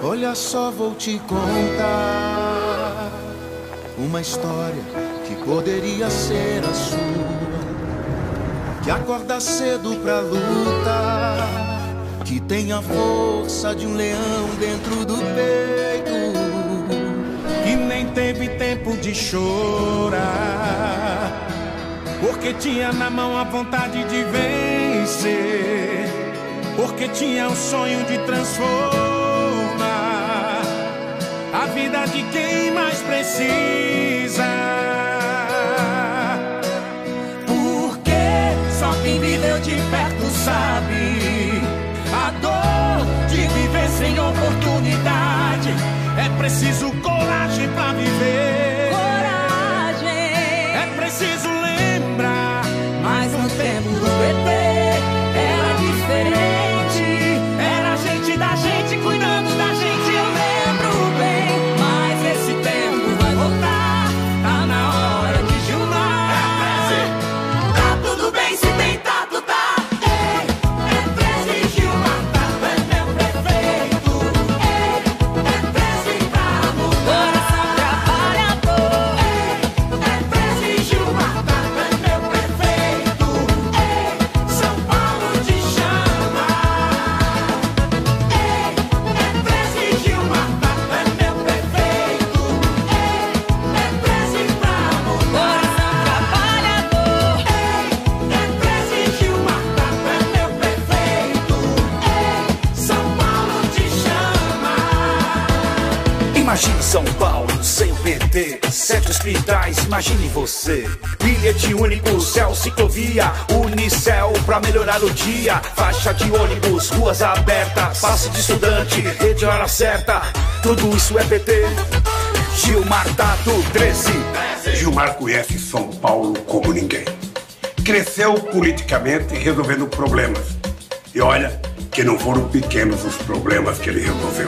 Olha só, vou te contar uma história que poderia ser a sua, que acorda cedo pra luta, que tem a força de um leão dentro do peito, que nem teve tempo de chorar, porque tinha na mão a vontade de vencer, porque tinha o sonho de transformar a vida de quem mais precisa. Porque só quem viveu de perto sabe a dor de viver sem oportunidade. É preciso coragem pra viver. Coragem. É preciso lembrar. Mas no tempo do ET era diferente. Era a gente da gente cuidando da gente. Eu lembro bem. Mas esse tempo vai voltar. Tá na hora de Gilmar. Tá tudo bem se tentar lutar. Ei, é 13 Gilmar. É meu prefeito. Ei, é 13 pra mudar. Coração trabalhador. Ei, é 13 Gilmar. É meu prefeito. Ei, São Paulo te chama. Ei, é 13 Gilmar. É meu prefeito. Ei, é 13 pra mudar. Coração trabalhador. Ei, é 13 Gilmar. É meu prefeito. Ei, São Paulo te chama. Imagine São Paulo sem o PT, 7 hospitais, imagine você. Bilhete único, céu, ciclovia, Unicel pra melhorar o dia. Faixa de ônibus, ruas abertas, passe de estudante, rede hora certa. Tudo isso é PT. Gilmar Tato 13. Gilmar conhece São Paulo como ninguém. Cresceu politicamente resolvendo problemas. E olha que não foram pequenos os problemas que ele resolveu.